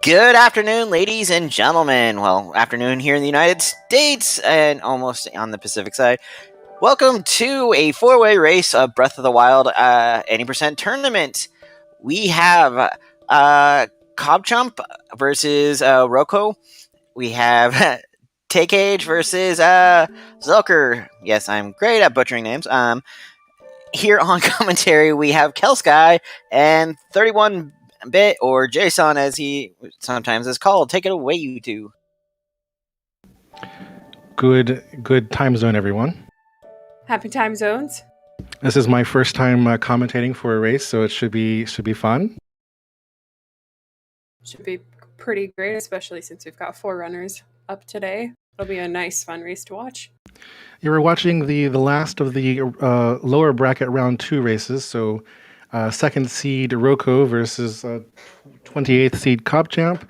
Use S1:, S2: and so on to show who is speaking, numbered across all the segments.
S1: Good afternoon, ladies and gentlemen. Well, afternoon here in the United States and almost on the Pacific side. Welcome to a four-way race of Breath of the Wild 80% tournament. We have CobChamp versus Roko. We have Taykage versus Zelker. Yes, I'm great at butchering names. Here on commentary, we have Kelsky and 31-bit, or Jason as he sometimes is called. Take it away, you two.
S2: Good time zone, everyone.
S3: Happy time zones.
S2: This is my first time commentating for a race, so it should be fun.
S3: Should be pretty great, especially since we've got 4 runners up today. It'll be a nice, fun race to watch.
S2: You were watching the last of the lower bracket round 2 races, so second seed Roko versus 28th seed CobChamp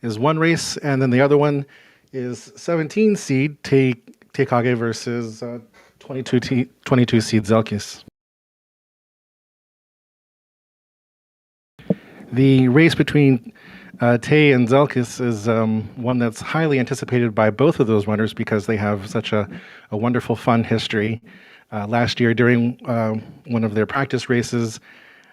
S2: is one race, and then the other one is 17 seed Taykage versus 22 seed Zelkys. The race between Tay and Zelkys is one that's highly anticipated by both of those runners because they have such a wonderful, fun history. Last year, during one of their practice races,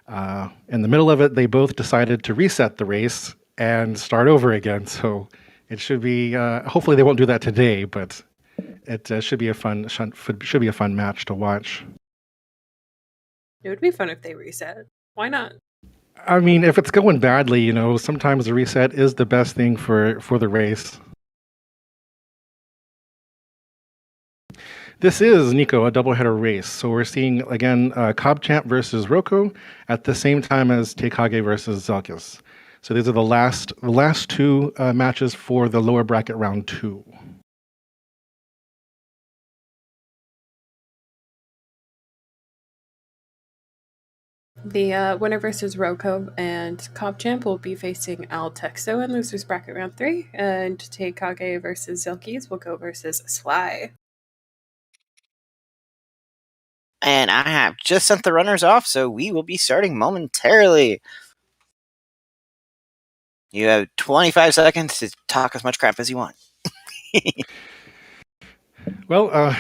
S2: in the middle of it, they both decided to reset the race and start over again. So it should be. Hopefully, they won't do that today, but it should be a fun match to watch.
S3: It would be fun if they reset. Why not?
S2: I mean, if it's going badly, sometimes the reset is the best thing for the race. This is, Nico, a doubleheader race. So we're seeing, again, CobChamp versus Roko at the same time as Taykage versus Zelkys. So these are the last two matches for the lower bracket round 2.
S3: The winner versus Roko and CobChamp will be facing Al Texo in losers bracket round 3, and Taykage versus Zelkys will go versus Sly.
S1: And I have just sent the runners off, so we will be starting momentarily. You have 25 seconds to talk as much crap as you want.
S2: Well,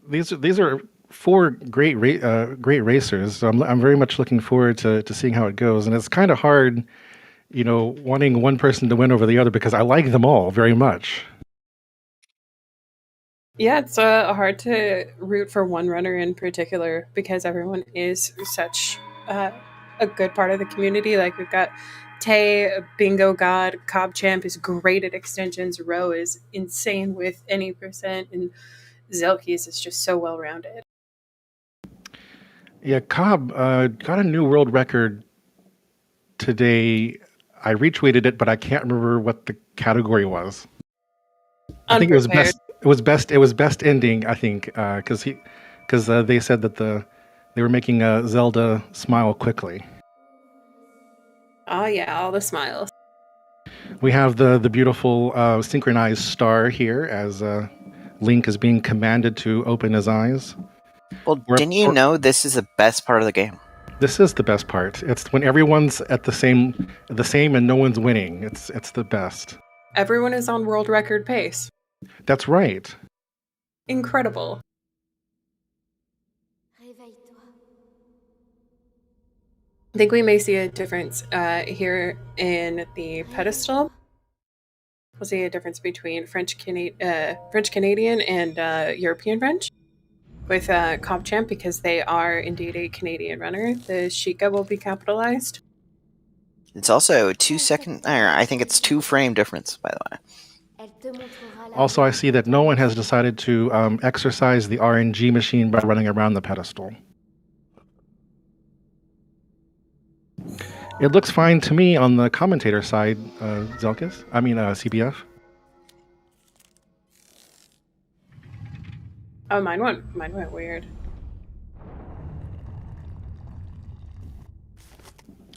S2: these are 4 great racers. So I'm very much looking forward to seeing how it goes. And it's kind of hard, wanting one person to win over the other because I like them all very much.
S3: Yeah, it's hard to root for one runner in particular because everyone is such a good part of the community. Like, we've got Tay, bingo god. CobChamp is great at extensions. Ro is insane with any percent, and Zelkys is just so well-rounded.
S2: Yeah, Cobb got a new world record today. I retweeted it, but I can't remember what the category was. I think it was best. It was best ending. I think because they said that they were making Zelda smile quickly.
S3: Oh yeah, all the smiles.
S2: We have the beautiful synchronized star here as Link is being commanded to open his eyes.
S1: Well, didn't you know this is the best part of the game?
S2: This is the best part. It's when everyone's at the same and no one's winning. It's the best.
S3: Everyone is on world record pace.
S2: That's right.
S3: Incredible. I think we may see a difference here in the pedestal. We'll see a difference between French Canadian and European French with CobChamp because they are indeed a Canadian runner. The Sheikah will be capitalized.
S1: It's also a 2-second, I think it's 2-frame difference, by the way.
S2: Also, I see that no one has decided to exercise the RNG machine by running around the pedestal. It looks fine to me on the commentator side, Zelkys. I mean, CBF.
S3: Oh, mine went weird.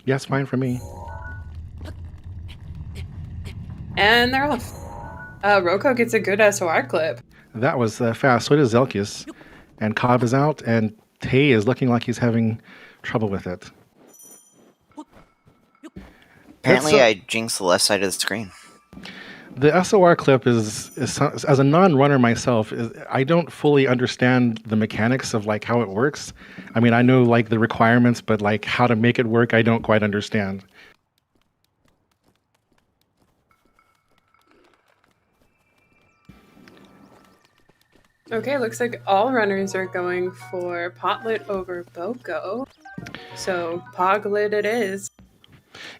S2: Yes, fine for me.
S3: And they're off. Roko gets a good SOR clip.
S2: That was fast. So does Zelkys. And Cobb is out, and Tay is looking like he's having trouble with it.
S1: Apparently, I jinxed the left side of the screen.
S2: The SOR clip is as a non-runner myself, I don't fully understand the mechanics of like how it works. I mean, I know like the requirements, but like how to make it work, I don't quite understand.
S3: Okay, looks like all runners are going for Potlit over Boko. So Poglit it is.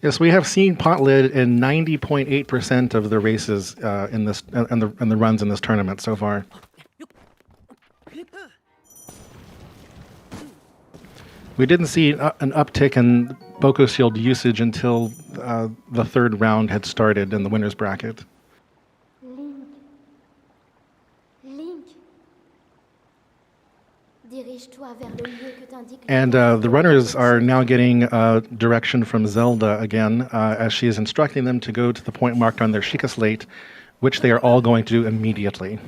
S2: Yes, we have seen Potlit in 90.8% of the races in this and the runs in this tournament so far. We didn't see an uptick in Boko Shield usage until the third round had started in the winner's bracket. And the runners are now getting direction from Zelda again, as she is instructing them to go to the point marked on their Sheikah slate, which they are all going to do immediately.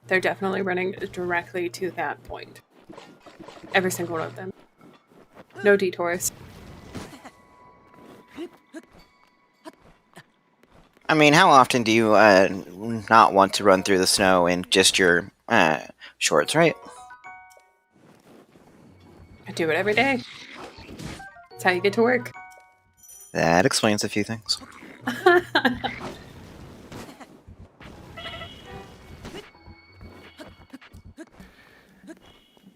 S3: They're definitely running directly to that point. Every single one of them. No detours.
S1: I mean, how often do you not want to run through the snow in just your shorts, right?
S3: I do it every day. That's how you get to work.
S1: That explains a few things.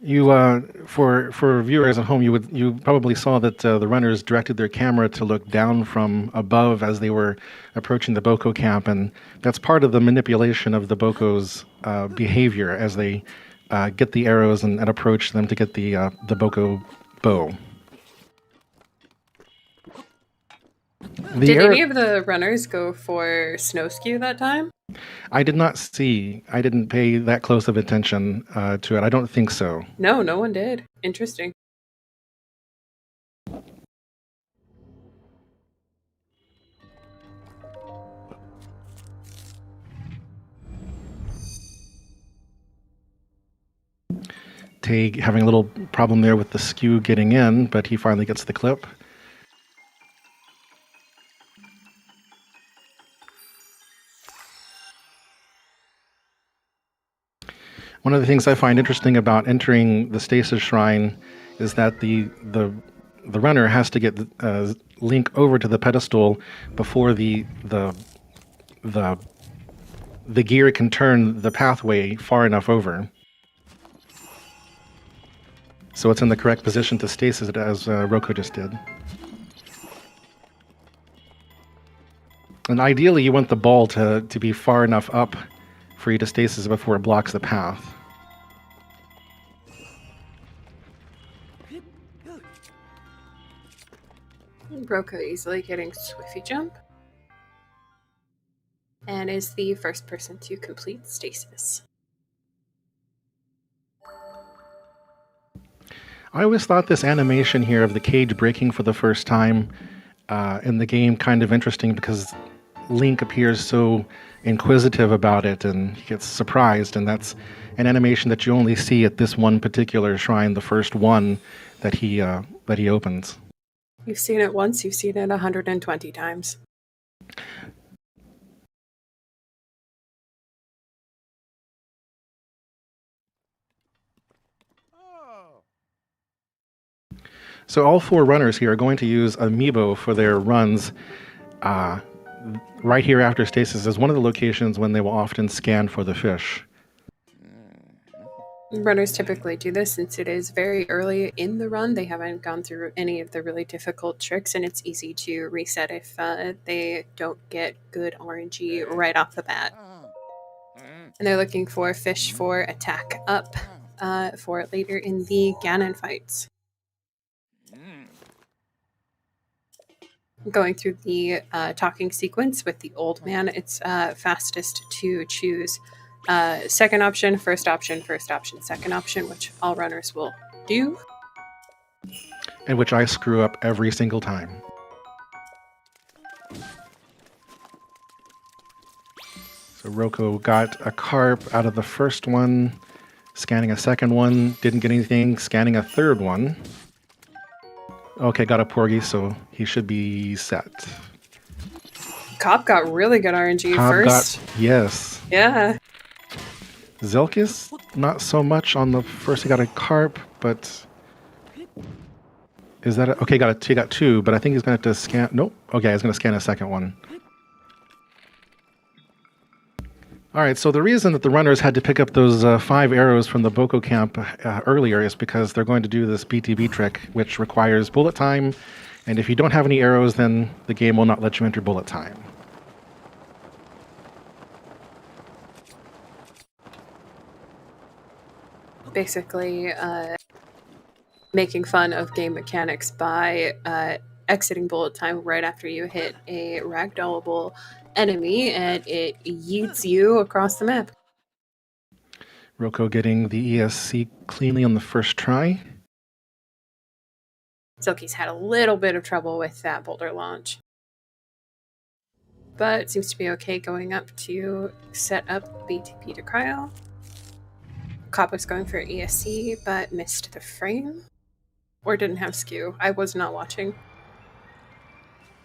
S2: You, for viewers at home, you probably saw that the runners directed their camera to look down from above as they were approaching the Boko camp, and that's part of the manipulation of the Boko's behavior as they get the arrows and approach them to get the Boko bow.
S3: Did any of the runners go for snow skew that time?
S2: I did not see. I didn't pay that close of attention to it. I don't think so.
S3: No, no one did. Interesting.
S2: Tay having a little problem there with the skew getting in, but he finally gets the clip. One of the things I find interesting about entering the Stasis Shrine is that the runner has to get Link over to the pedestal before the gear can turn the pathway far enough over. So it's in the correct position to stasis it, as Roko just did. And ideally, you want the ball to be far enough up for you to stasis it before it blocks the path.
S3: Roko easily getting Swiffy Jump. And is the first person to complete stasis.
S2: I always thought this animation here of the cage breaking for the first time in the game kind of interesting because Link appears so inquisitive about it and he gets surprised, and that's an animation that you only see at this one particular shrine, the first one that he opens.
S3: You've seen it once, you've seen it 120 times.
S2: So all four runners here are going to use Amiibo for their runs right here after stasis as one of the locations when they will often scan for the fish.
S3: Runners typically do this since it is very early in the run. They haven't gone through any of the really difficult tricks, and it's easy to reset if they don't get good RNG right off the bat. And they're looking for fish for attack up for later in the Ganon fights. Going through the talking sequence with the old man, it's fastest to choose second option, first option, second option, which all runners will do.
S2: And which I screw up every single time. So Roko got a carp out of the first one, scanning a second one, didn't get anything, scanning a third one. Okay, got a Porgy, so he should be set.
S3: Cobb got really good RNG
S2: Cobb
S3: first.
S2: yes.
S3: Yeah.
S2: Zelkys, not so much on the first. He got a carp, but is that okay? He got two, but I think he's going to have to scan. Nope. Okay, he's going to scan a second one. All right. So the reason that the runners had to pick up those 5 arrows from the Boko camp earlier is because they're going to do this BTB trick, which requires bullet time, and if you don't have any arrows, then the game will not let you enter bullet time.
S3: Basically, making fun of game mechanics by exiting bullet time right after you hit a ragdollable enemy, and it yeets you across the map.
S2: Roko getting the ESC cleanly on the first try.
S3: Zelkys had a little bit of trouble with that boulder launch, but seems to be okay going up to set up BTP to cryo. Cobb was going for ESC, but missed the frame. Or didn't have skew. I was not watching.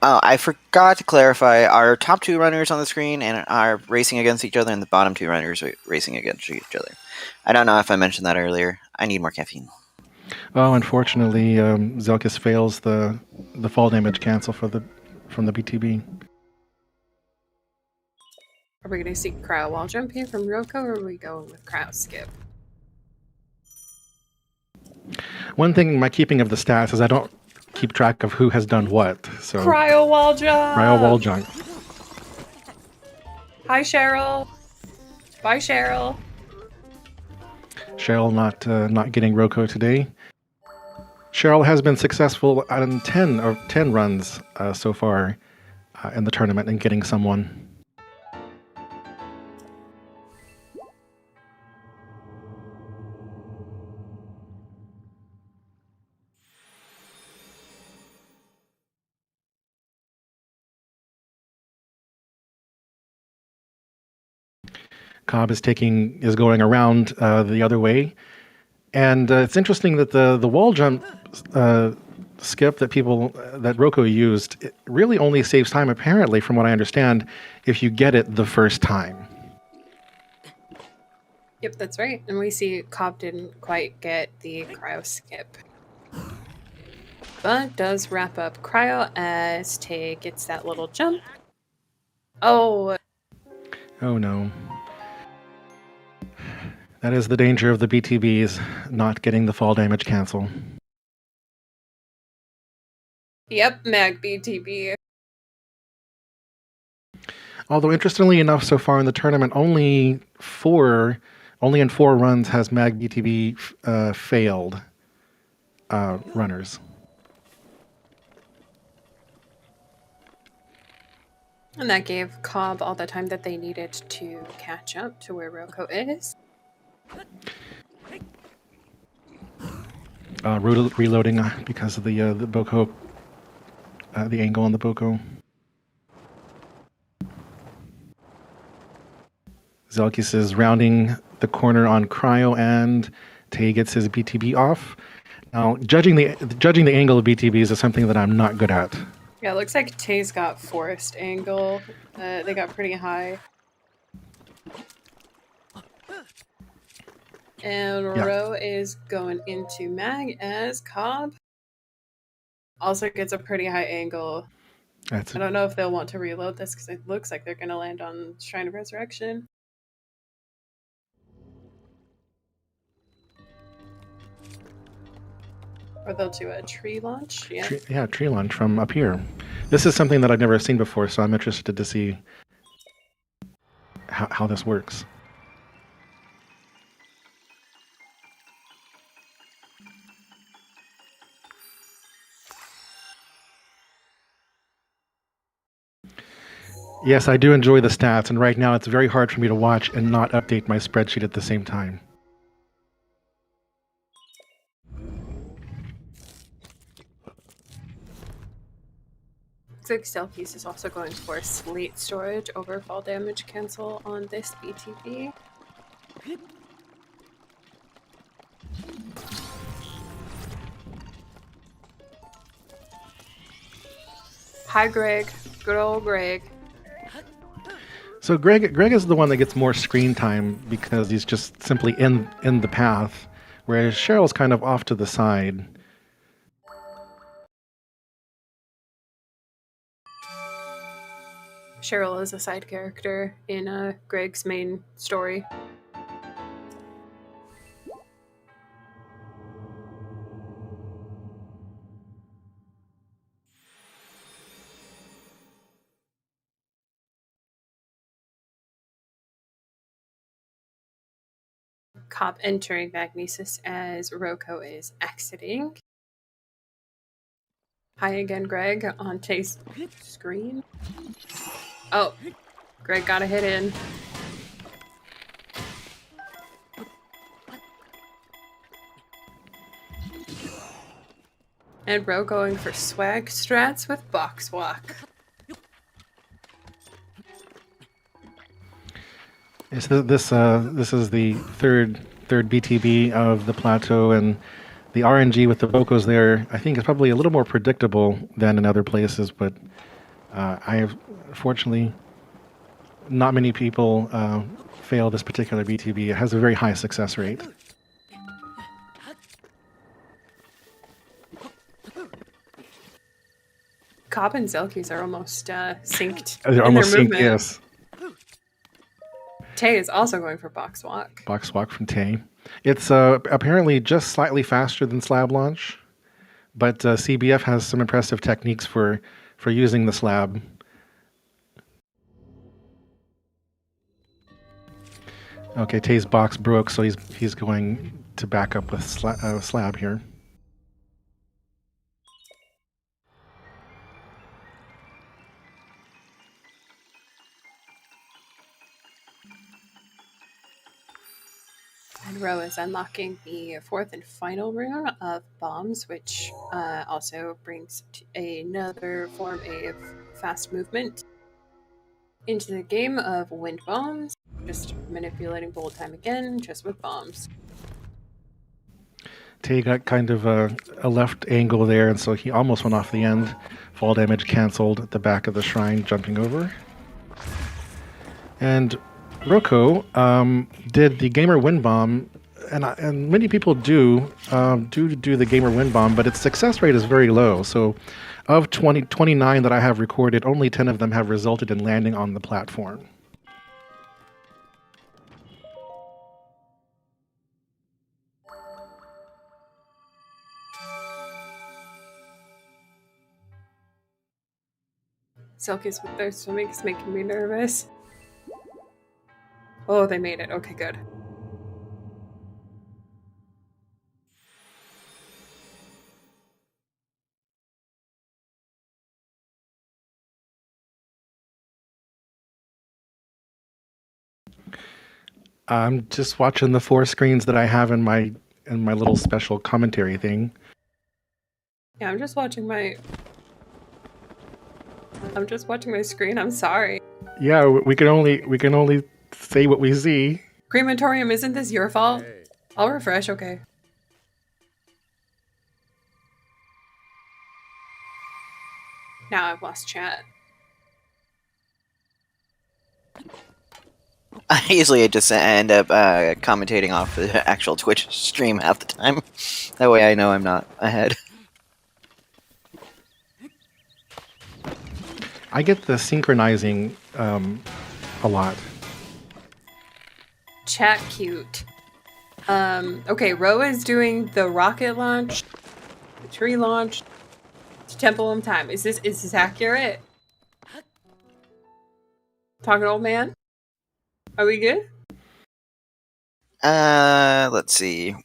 S1: Oh, I forgot to clarify. Our top 2 runners on the screen and are racing against each other, and the bottom 2 runners are racing against each other. I don't know if I mentioned that earlier. I need more caffeine.
S2: Oh, unfortunately, Zelkys fails the fall damage cancel from the BTB.
S3: Are we going to see cryo wall jump here from Roko, or are we going with cryo skip?
S2: One thing in my keeping of the stats is I don't keep track of who has done what. So
S3: Cryo wall jump!
S2: Cryo wall jump.
S3: Hi, Cheryl. Bye, Cheryl.
S2: Cheryl not getting Roko today. Cheryl has been successful on 10 runs so far in the tournament and getting someone. Cobb is going around the other way, and it's interesting that the wall jump skip that Roko used, it really only saves time, apparently, from what I understand, if you get it the first time.
S3: Yep, that's right. And we see Cobb didn't quite get the cryo skip, but does wrap up cryo as Tay gets that little jump. Oh
S2: no. That is the danger of the BTBs not getting the fall damage cancel.
S3: Yep, Mag BTB.
S2: Although interestingly enough, so far in the tournament, only in 4 runs has Mag BTB failed runners.
S3: And that gave Cobb all the time that they needed to catch up to where Roko is.
S2: Reloading because of the Boko, the angle on the Boko. Zelkys is rounding the corner on cryo, and Tay gets his BTB off. Now, judging the angle of BTBs is something that I'm not good at.
S3: Yeah, it looks like Tay's got forest angle. They got pretty high. And Ro is going into Mag as Cobb also gets a pretty high angle. I don't know if they'll want to reload this because it looks like they're going to land on Shrine of Resurrection. Or they'll do a tree launch. Yeah,
S2: tree launch from up here. This is something that I've never seen before, so I'm interested to see how this works. Yes, I do enjoy the stats, and right now it's very hard for me to watch and not update my spreadsheet at the same time.
S3: Looks like Zelkys is also going for slate storage over fall damage cancel on this BTB. Hi, Greg. Good old Greg.
S2: So Greg is the one that gets more screen time because he's just simply in the path, whereas Cheryl's kind of off to the side.
S3: Cheryl is a side character in Greg's main story. Cobb entering Magnesis as Roko is exiting. Hi again, Greg, on Tay's screen. Oh, Greg got a hit in. And Ro going for swag strats with box walk.
S2: Yes, this is the third BTB of the plateau, and the RNG with the Vocos there, I think, is probably a little more predictable than in other places. But I have, fortunately, not many people fail this particular BTB. It has a very high success rate.
S3: Cobb and Zelkys are almost synced
S2: They're
S3: in
S2: almost
S3: their
S2: synced,
S3: movement.
S2: yes.
S3: Tay is also going for box walk.
S2: Box walk from Tay. It's apparently just slightly faster than slab launch, but CBF has some impressive techniques for using the slab. Okay, Tay's box broke, so he's going to back up with slab here.
S3: And Ro is unlocking the fourth and final rune of bombs, which also brings another form of fast movement into the game of wind bombs. Just manipulating bullet time again, just with bombs.
S2: Tay got kind of a left angle there, and so he almost went off the end. Fall damage canceled at the back of the shrine, jumping over. And Roko did the gamer wind bomb, and many people do the gamer wind bomb, but its success rate is very low. So, of 29 that I have recorded, only 10 of them have resulted in landing on the platform.
S3: Zelkys with their swimming is making me nervous. Oh, they made it. Okay, good.
S2: I'm just watching the 4 screens that I have in my little special commentary thing.
S3: Yeah, I'm just watching my screen. I'm sorry.
S2: Yeah, we can only say what we see.
S3: Crematorium, isn't this your fault? I'll refresh, okay. Now I've lost chat.
S1: I usually just end up commentating off the actual Twitch stream half the time. That way I know I'm not ahead.
S2: I get the synchronizing a lot.
S3: Chat cute. Okay, Ro is doing the rocket launch, the tree launch, to Temple of Time. Is this accurate? Talking old man? Are we good?
S1: Let's see.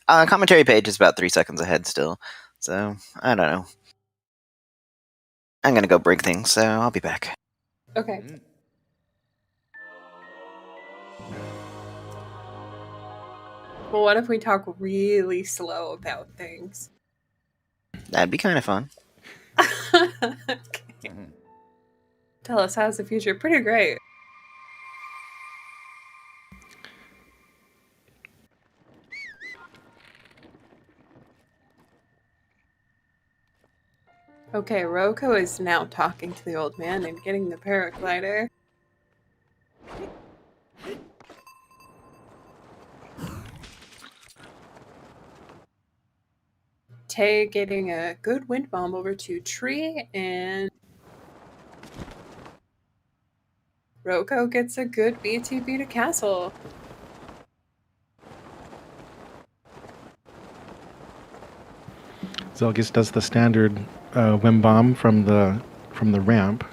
S1: Commentary page is about 3 seconds ahead still, so I don't know. I'm gonna go break things, so I'll be back.
S3: Okay. Well, what if we talk really slow about things?
S1: That'd be kind of fun.
S3: Okay. Tell us, how's the future? Pretty great. Okay, Roko is now talking to the old man and getting the paraglider. Tay getting a good wind bomb over to Tree, and Roko gets a good BTB to Castle.
S2: Zelkys does the standard whim bomb from the ramp.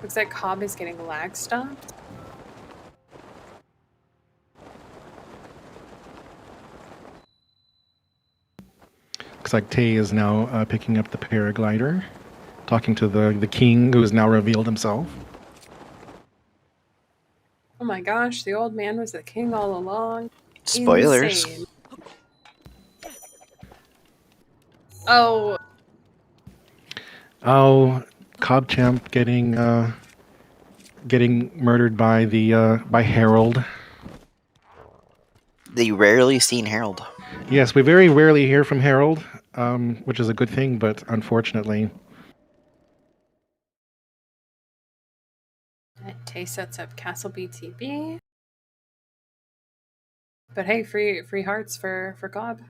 S3: Looks like Cobb is getting lag stopped.
S2: Looks like Tay is now picking up the paraglider, talking to the king, who has now revealed himself.
S3: Oh my gosh, the old man was the king all along.
S1: Spoilers.
S3: Insane. Oh.
S2: Oh, CobChamp getting murdered by by Harold.
S1: The rarely seen Harold.
S2: Yes, we very rarely hear from Harold, which is a good thing, but unfortunately.
S3: Tay sets up Castle BTB. But hey, free hearts for Cobb.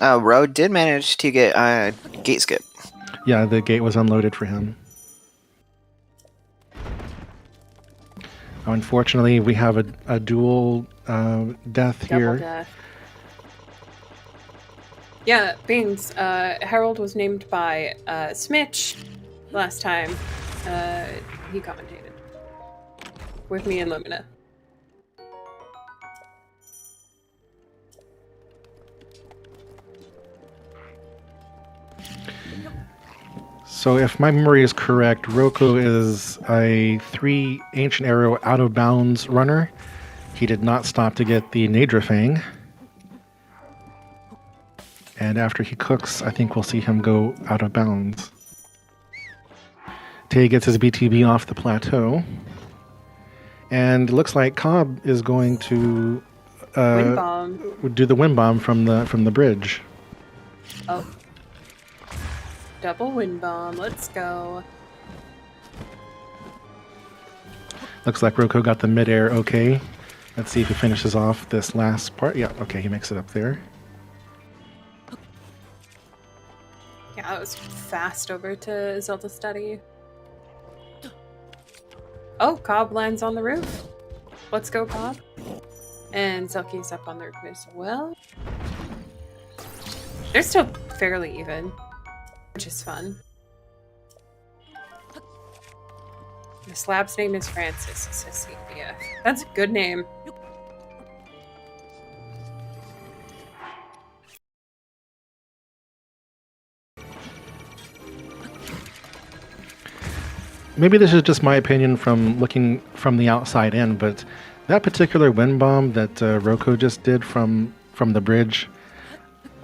S1: Road did manage to get gate skip.
S2: Yeah, the gate was unloaded for him. Unfortunately, we have a dual death
S3: Double
S2: here.
S3: death. Yeah, Beans. Harold was named by Smitch last time he commentated with me and Lumina.
S2: So if my memory is correct, Roko is a 3 Ancient Arrow out of bounds runner. He did not stop to get the Nadrafang. And after he cooks, I think we'll see him go out of bounds. Tay gets his BTB off the plateau. And it looks like Cobb is going to
S3: Wind bomb.
S2: do the wind bomb from the bridge.
S3: Oh. Double wind bomb. Let's go.
S2: Looks like Roko got the midair okay. Let's see if he finishes off this last part. Yeah, okay, he makes it up there.
S3: Yeah, that was fast over to Zelda Study. Oh, Cobb lands on the roof. Let's go, Cobb. And Zelky's up on the roof as well. They're still fairly even, which is fun. The slab's name is Francis, says CBF. That's a good name.
S2: Maybe this is just my opinion from looking from the outside in, but that particular wind bomb that Roko just did from the bridge,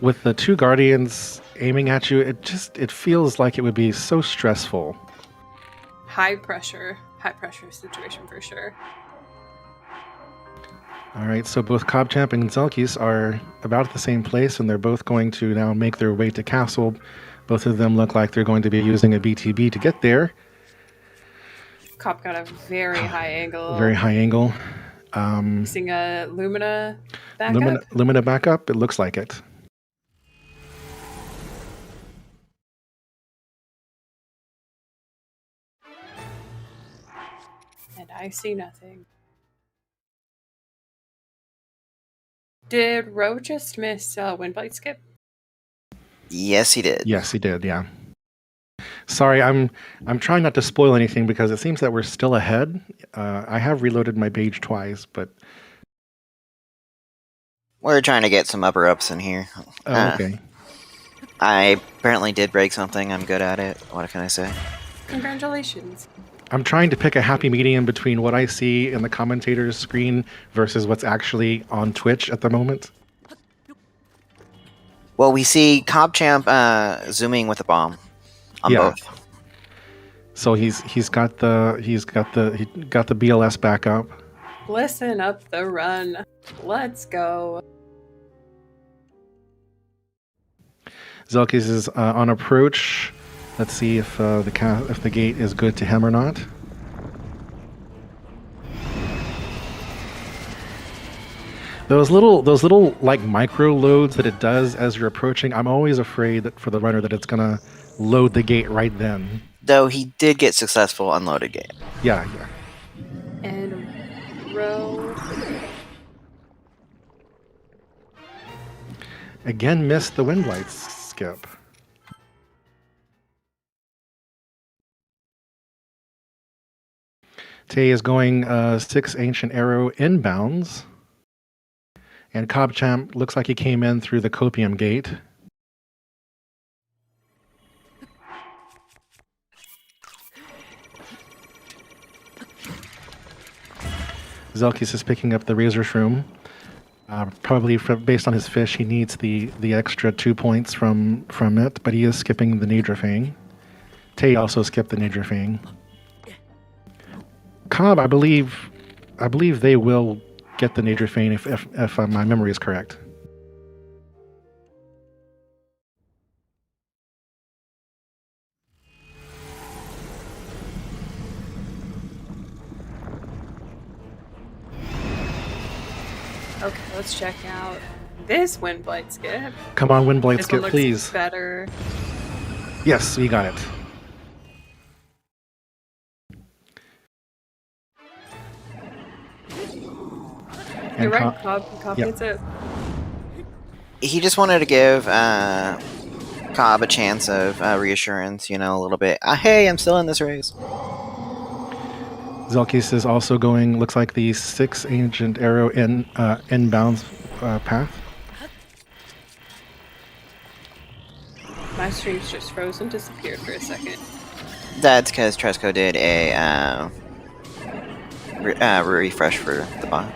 S2: with the 2 guardians aiming at you, it feels like it would be so stressful.
S3: High pressure situation for sure.
S2: All right, so both CobChamp and Zelkys are about at the same place, and they're both going to now make their way to Castle. Both of them look like they're going to be using a BTB to get there.
S3: Cobb got a very high angle.
S2: Very high angle.
S3: Using a Lumina backup.
S2: Lumina backup, it looks like it.
S3: And I see nothing. Did Ro just miss Windblade skip?
S1: Yes, he did.
S2: Yes, he did, yeah. Sorry, I'm trying not to spoil anything because it seems that we're still ahead. I have reloaded my page twice, but...
S1: We're trying to get some upper ups in here.
S2: Oh, okay.
S1: I apparently did break something. I'm good at it. What can I say?
S3: Congratulations.
S2: I'm trying to pick a happy medium between what I see in the commentator's screen versus what's actually on Twitch at the moment.
S1: Well, we see CobChamp zooming with a bomb on both.
S2: So he's got the BLS back up.
S3: Listen up the run. Let's go.
S2: Zelkys is on approach. Let's see if the gate is good to him or not. Those little like micro loads that it does as you're approaching, I'm always afraid that for the runner that it's gonna load the gate right then.
S1: Though he did get successful unloaded gate.
S2: Yeah.
S3: And Ro.
S2: Again, missed the wind blight skip. Tay is going 6 ancient arrow inbounds. And CobChamp looks like he came in through the copium gate. Zelkys is picking up the razor shroom. Probably based on his fish, he needs the extra 2 points from it, but he is skipping the Nadrifang. Tay also skipped the Nadrifang. Cobb, I believe they will get the Nadrifang if my memory is correct.
S3: Okay, let's check out this Windblight skip.
S2: Come on, Windblight
S3: This
S2: skip,
S3: one looks
S2: please.
S3: better.
S2: Yes, we got it.
S3: You're right, Cobb
S2: Yep.
S3: needs it.
S1: He just wanted to give Cobb a chance of reassurance, a little bit. Hey, I'm still in this race.
S2: Zelkys is also going, looks like the 6 ancient arrow inbounds path.
S3: My stream's just frozen, disappeared for a second.
S1: That's because Tresco did a refresh for the bot.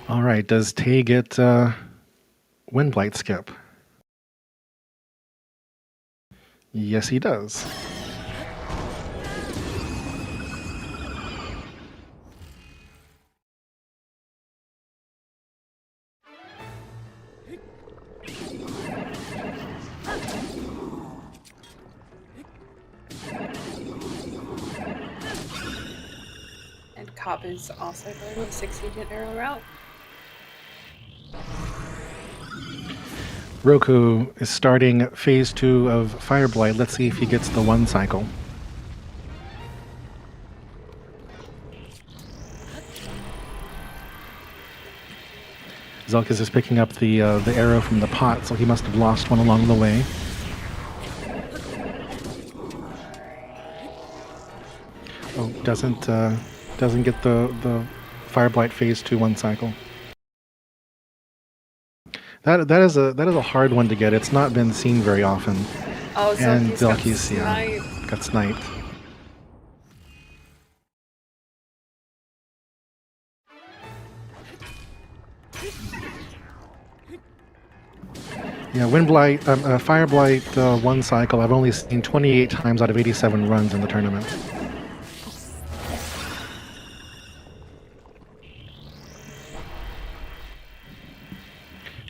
S2: All right, does Tay get Windblight skip? Yes, he does.
S3: And Cobb is also going with 6 agent arrow route.
S2: Roku is starting phase 2 of Fireblight. Let's see if he gets the 1 cycle. Zelkys is picking up the arrow from the pot, so he must have lost one along the way. Oh, doesn't get the Fireblight phase 2 1 cycle. That is a hard one to get. It's not been seen very often.
S3: Oh,
S2: And
S3: Zelkys
S2: Zelkys, got sniped. Yeah, Windblight, Fireblight 1 cycle, I've only seen 28 times out of 87 runs in the tournament.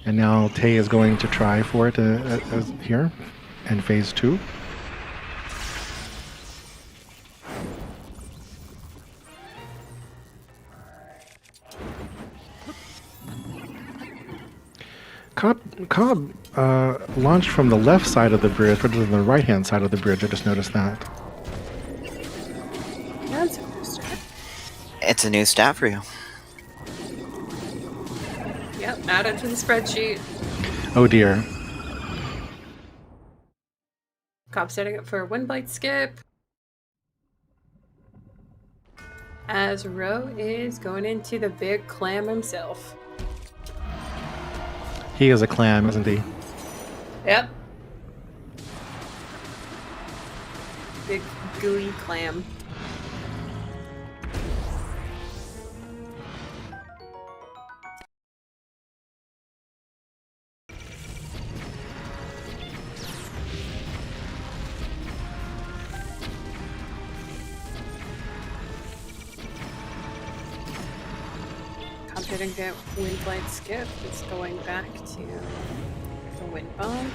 S2: And now Tay is going to try for it here in phase 2. Cobb launched from the left side of the bridge rather than the right-hand side of the bridge. I just noticed that.
S3: That's interesting.
S1: It's a new stat for you.
S3: Yep, add it to the spreadsheet.
S2: Oh dear.
S3: Cobb setting up for a Windblight skip. As Ro is going into the big clam himself.
S2: He is a clam, isn't he?
S3: Yep. Big gooey clam. didn't get Wind Flight Skip. It's going back to the Wind Bomb.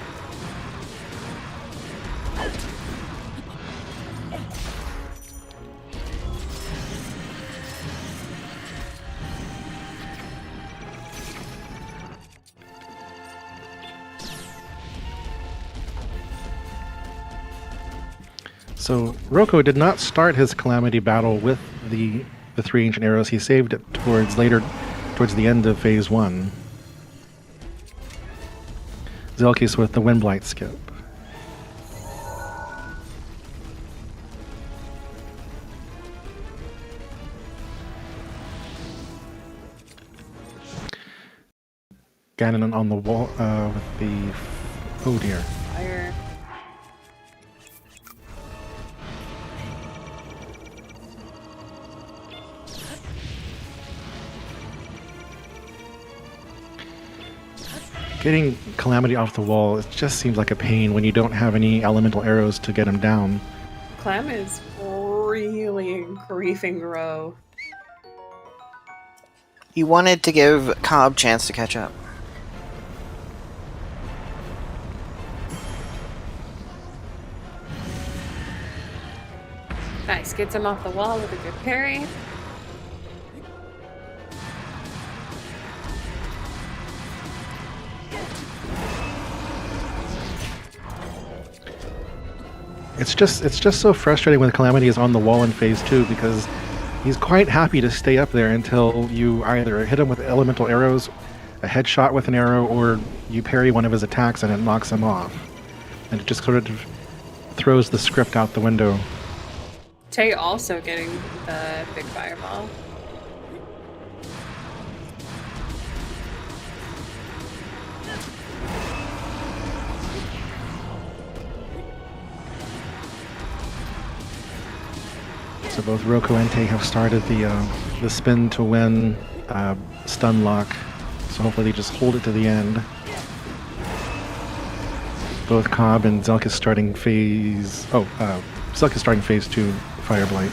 S2: So Roko did not start his Calamity battle with the 3 ancient arrows. He saved it towards the end of phase 1. Zelkys with the Wind Blight skip. Ganon on the wall with the... oh dear.
S3: Fire.
S2: Getting Calamity off the wall, it just seems like a pain when you don't have any elemental arrows to get him down.
S3: Clam is really griefing Ro.
S1: He wanted to give Cobb a chance to catch up.
S3: Nice, gets him off the wall with a good parry.
S2: It's just so frustrating when Calamity is on the wall in phase 2 because he's quite happy to stay up there until you either hit him with elemental arrows, a headshot with an arrow, or you parry one of his attacks and it knocks him off. And it just sort of throws the script out the window.
S3: Tay also getting the big fireball.
S2: So both Roko and Tay have started the spin to win stun lock. So hopefully they just hold it to the end. Both Cobb and Zelkys starting phase... oh, Zelkys starting phase 2 Fire Blight.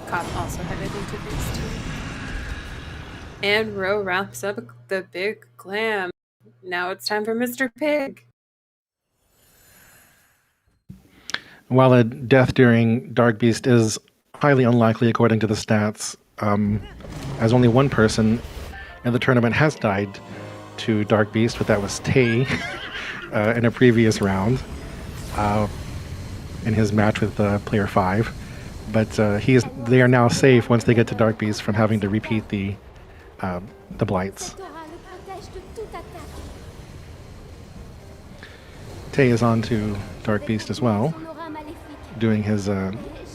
S3: Cobb also headed into phase 2. And Ro wraps up the big glam. Now it's time for Mr. Pig.
S2: While a death during Dark Beast is highly unlikely according to the stats, as only one person in the tournament has died to Dark Beast, but that was Tay in a previous round in his match with player 5. But they are now safe once they get to Dark Beast from having to repeat the blights. Tay is on to Dark Beast as well, doing his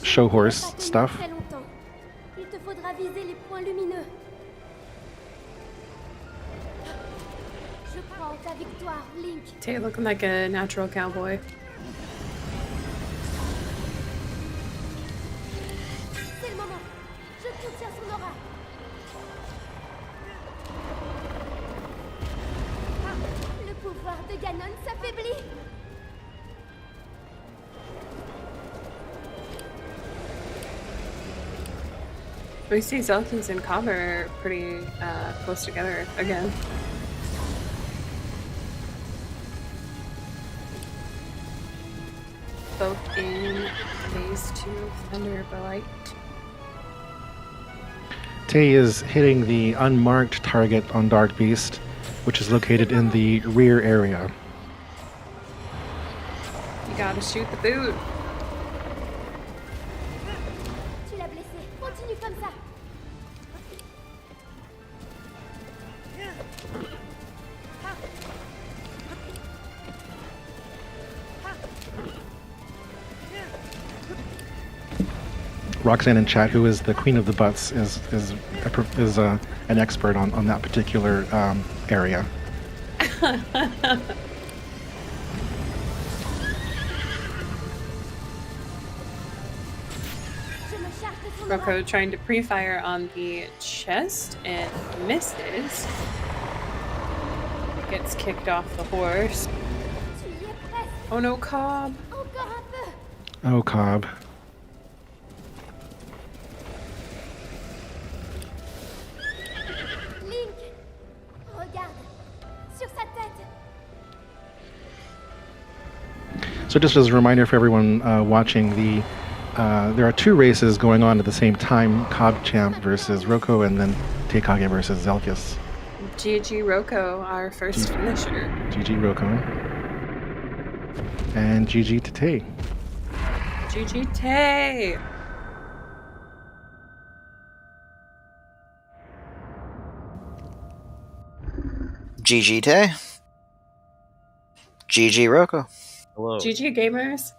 S2: show horse stuff.
S3: Tay looking like a natural cowboy.
S4: Le pouvoir de Ganon s'affaiblit.
S3: We see Zelkys and Cobb are pretty close together again. Both in phase 2 Thunderblight.
S2: Tay is hitting the unmarked target on Dark Beast, which is located in the rear area.
S3: You gotta shoot the boot.
S4: Tu l'as blessé. Continue comme ça.
S2: Roxanne in chat, who is the queen of the butts, is an expert on that particular area.
S3: Roko trying to pre-fire on the chest and misses. Gets kicked off the horse. Oh no, Cobb.
S4: Encore un peu.
S2: Oh, Cobb. So just as a reminder for everyone watching, there are 2 races going on at the same time: CobChamp versus Roko, and then Taykage versus Zelkys.
S3: GG Roko, our first finisher.
S2: GG Roko. And GG to Tay.
S3: GG Tay!
S1: GG Tay. GG Roko.
S5: Hello.
S3: GG gamers.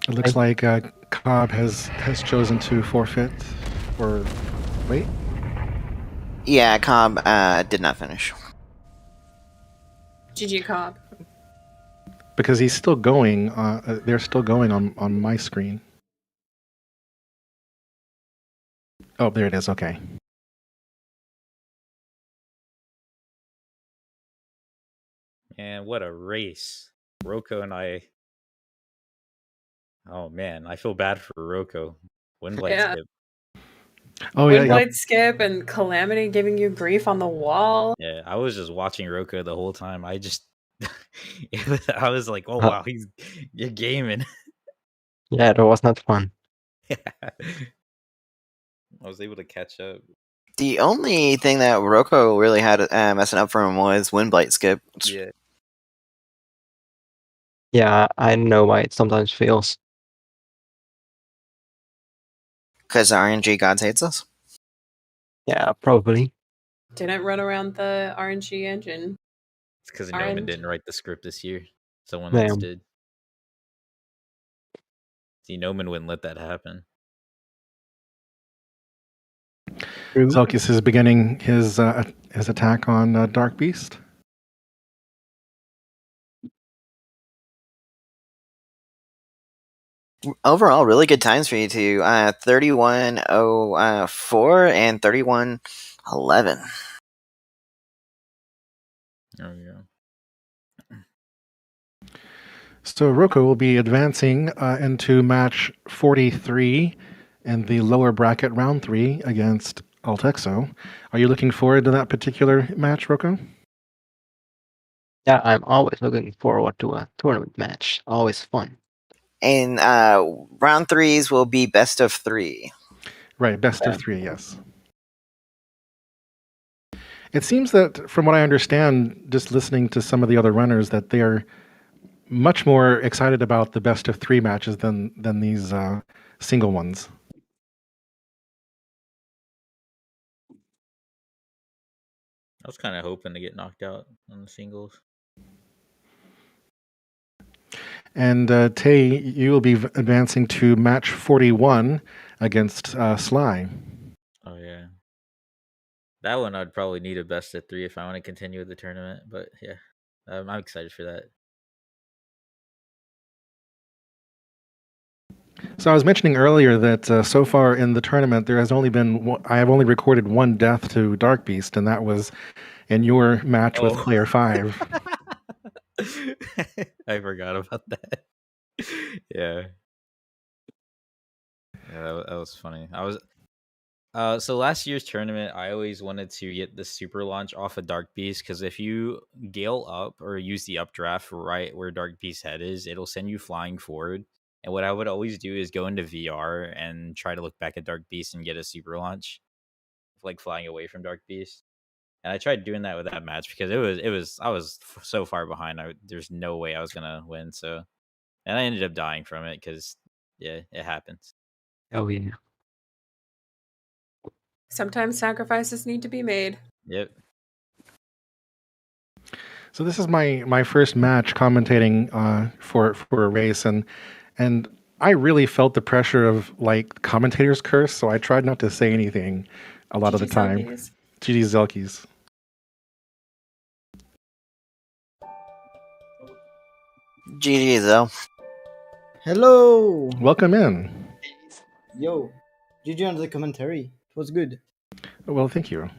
S2: It looks like Cobb has chosen to forfeit or wait.
S1: Yeah, Cobb did not finish.
S3: GG Cobb.
S2: Because he's still going. They're still going on my screen. Oh, there it is. Okay.
S5: Man, what a race. Roko and I. Oh man, I feel bad for Roko. Windblight
S3: Yeah.
S5: skip.
S2: Oh yeah, yeah.
S3: Windblight skip and Calamity giving you grief on the wall.
S5: Yeah, I was just watching Roko the whole time. I just I was like, oh wow, you're gaming.
S6: Yeah, that was not fun.
S5: I was able to catch up.
S1: The only thing that Roko really had messing up for him was Windblight skip.
S5: Yeah.
S6: Yeah, I know why it sometimes fails.
S1: Because RNG gods hates us.
S6: Yeah, probably.
S3: Didn't run around the RNG engine.
S5: It's because
S3: RNG.
S5: Noman didn't write the script this year. Someone else
S6: Damn.
S5: did. See, Noman wouldn't let that happen.
S2: Zelkys is beginning his attack on Dark Beast.
S1: Overall, really good times for you two. 31:04 and 31:11.
S5: There we go.
S2: So Roko will be advancing into match 43 in the lower bracket round 3 against Altexo. Are you looking forward to that particular match, Roko?
S6: Yeah, I'm always looking forward to a tournament match. Always fun.
S1: And round 3s will be best of 3.
S2: Right, best of 3, yes. It seems that, from what I understand, just listening to some of the other runners, that they are much more excited about the best of 3 matches than these single ones.
S5: I was kind of hoping to get knocked out on the singles.
S2: And Tay, you will be advancing to match 41 against Sly.
S5: Oh yeah, that one I'd probably need a best of 3 if I want to continue with the tournament. But yeah, I'm excited for that.
S2: So I was mentioning earlier that so far in the tournament there has only been I have only recorded 1 death to Dark Beast, and that was in your match with Player 5.
S5: I forgot about that. Yeah. Yeah, that was funny. I was so last year's tournament, I always wanted to get the super launch off of Dark Beast, because if you gale up or use the updraft right where Dark Beast's head is, it'll send you flying forward. And what I would always do is go into VR and try to look back at Dark Beast and get a super launch, like flying away from Dark Beast. And I tried doing that with that match because I was so far behind. There's no way I was gonna win. So, and I ended up dying from it because yeah, it happens.
S6: Oh yeah.
S3: Sometimes sacrifices need to be made.
S5: Yep.
S2: So this is my first match commentating for a race, and I really felt the pressure of like commentator's curse, so I tried not to say anything a lot of the time.
S3: Zelkys.
S2: GG Zelkys.
S1: GG though.
S7: Hello!
S2: Welcome in.
S7: Yo, GG on the commentary. It was good.
S2: Well, thank you.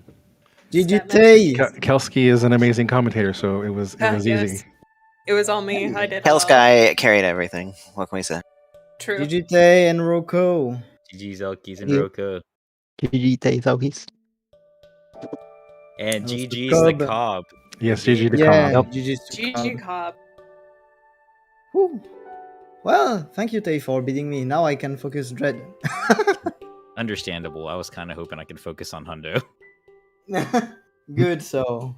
S7: GG Tay!
S2: Kelsky is an amazing commentator, so it was
S3: Yes.
S2: easy.
S3: It was all me. I did.
S1: Hell
S3: all.
S1: Sky carried everything. What can we say?
S3: True.
S7: GG Tay and Roko.
S5: GG Zelkys and
S6: Yeah.
S5: Roko.
S6: GG Zelkys.
S5: And
S7: That was the
S5: GG's the
S7: Cobb.
S5: Cobb.
S2: Yes, GG the
S7: Yeah,
S2: Cobb.
S7: GG's to
S3: GG
S7: Cobb.
S3: Cobb.
S7: Whew. Well, thank you, Tay, for beating me. Now I can focus Dread.
S5: Understandable. I was kind of hoping I could focus on Hundo.
S7: Good. So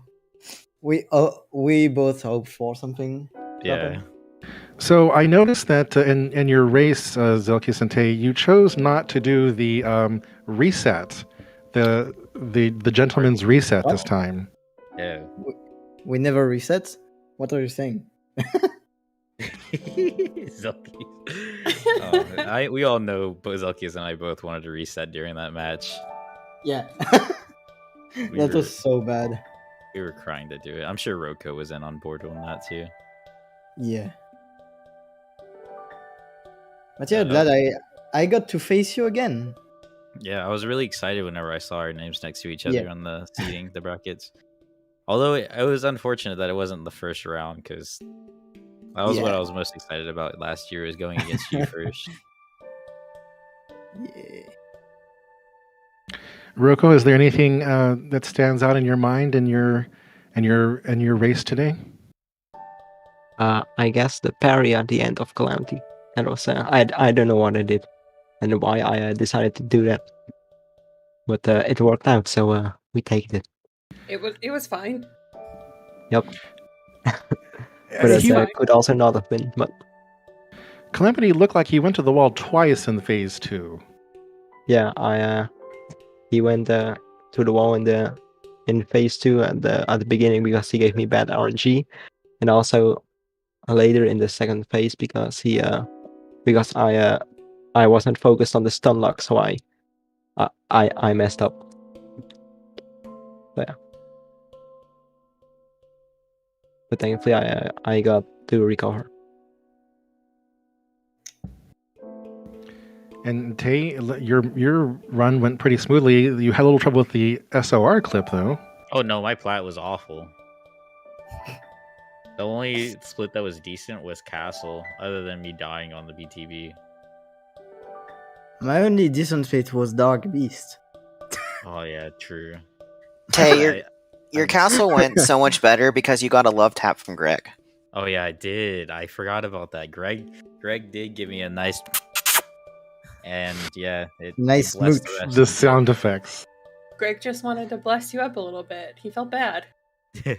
S7: we both hope for something. to
S5: Yeah.
S7: happen.
S2: So I noticed that in your race, Zelkys and Tay, you chose not to do the reset, the gentleman's reset this
S7: What?
S2: time.
S5: Yeah.
S7: We never reset. What are you saying?
S5: Zelkys. We all know both Zelkys and I both wanted to reset during that match.
S7: Yeah.
S5: We
S7: That
S5: were,
S7: was so bad.
S5: we were crying to do it. I'm sure Roko was in on board on that too.
S7: Yeah. But yeah,
S5: Uh,
S7: glad I got to face you again.
S5: Yeah, I was really excited whenever I saw our names next to each other
S7: Yeah.
S5: on the seating, the brackets. Although it was unfortunate that it wasn't the first round, because that was what
S7: Yeah.
S5: I was most excited about last year, is going against you first.
S7: Yeah.
S2: Roko, is there anything that stands out in your mind in your race today?
S6: I guess the parry at the end of Calamity. That was I don't know what I did and why I decided to do that, but it worked out. So we take it.
S3: It was fine.
S6: Yep. But
S3: It's
S6: it
S3: fine.
S6: could also not have been. But
S2: Calamity looked like he went to the wall twice in phase 2.
S6: yeah, he went to the wall in phase 2 at the beginning because he gave me bad RNG, and also later in the second phase because because I wasn't focused on the stun lock, so I messed up. But, yeah. But thankfully I got to recover.
S2: And Tay, your run went pretty smoothly. You had a little trouble with the SOR clip, though.
S5: Oh no, my plat was awful. The only split that was decent was Castle, other than me dying on the BTB.
S7: My only decent fate was Dark Beast.
S5: Oh yeah, true.
S1: Tay, your
S5: I'm-
S1: castle went so much better because you got a love tap from Greg.
S5: Oh yeah, I did. I forgot about that. Greg did give me a nice, and yeah, it
S7: Nice
S5: blessed
S7: smooch.
S5: the rest
S2: The
S5: of the
S2: sound effects.
S3: Greg just wanted to bless you up a little bit. He felt bad. He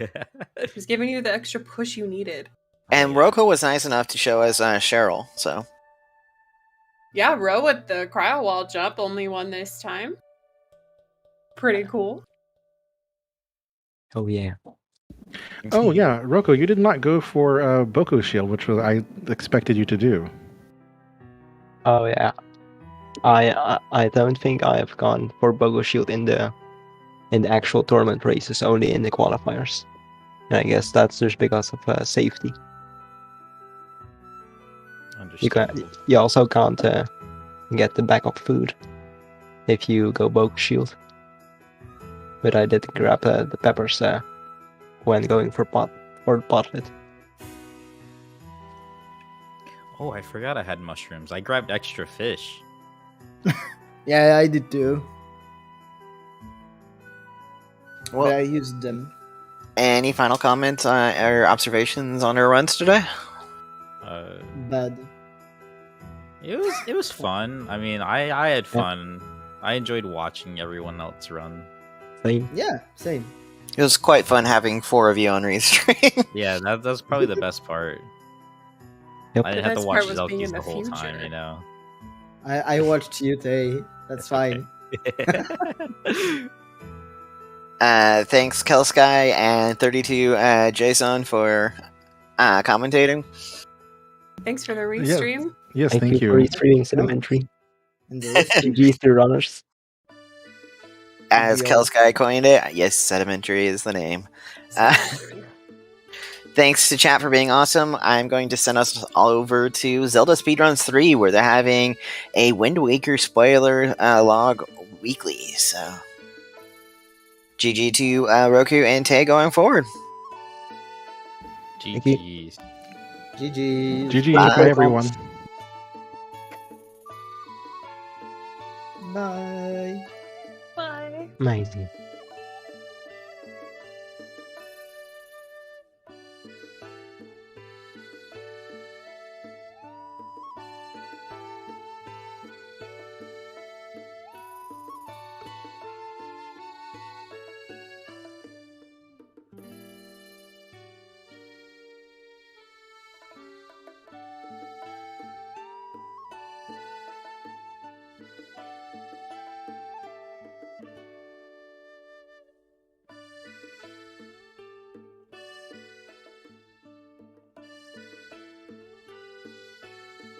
S3: was giving you the extra push you needed.
S1: And
S5: Yeah.
S1: Roko was nice enough to show us Cheryl, so.
S3: Yeah, Ro with the cryo wall jump only won this time. Pretty cool.
S6: Oh yeah.
S2: Oh yeah, Roko, you did not go for Boko Shield, which was I expected you to do.
S6: Oh yeah. I don't think I have gone for Bogo Shield in the actual tournament races, only in the qualifiers. And I guess that's just because of safety.
S5: Understandable.
S6: You also can't get the backup food if you go Bogo Shield. But I did grab the peppers when going for potlet.
S5: Oh, I forgot I had mushrooms. I grabbed extra fish.
S7: Yeah, I did too.
S1: Well,
S7: But I used them.
S1: any final comments or observations on our runs today?
S7: Bad.
S5: It was fun. I mean, I had fun. I enjoyed watching everyone else run.
S6: Same.
S7: Yeah, same.
S1: It was quite fun having 4 of you on Restream.
S5: Yeah, that's probably the best part.
S6: Yep.
S5: I
S3: The
S5: didn't have
S3: best
S5: to watch
S3: part was being
S5: Zelkys
S3: in
S5: the
S3: the
S5: whole time,
S3: future.
S5: you know.
S7: I watched you, Tay. That's fine.
S1: Thanks, Kelsky and 32 Jason for commentating.
S3: Thanks for the restream.
S2: Yes,
S6: Thank
S2: thank
S6: you
S2: you.
S6: for streaming Sedimentary.
S7: And the rest of
S6: GG's to runners.
S1: As
S7: Yeah.
S1: Kelsky coined it, yes, Sedimentary is the name. Thanks to chat for being awesome. I'm going to send us all over to Zelda Speedruns 3, where they're having a Wind Waker spoiler log weekly. So, GG to Roku and Tay going forward.
S6: Thank you.
S5: GG's.
S7: GG.
S2: GG,
S1: Bye.
S2: bye everyone.
S7: Bye.
S3: Bye.
S6: Amazing.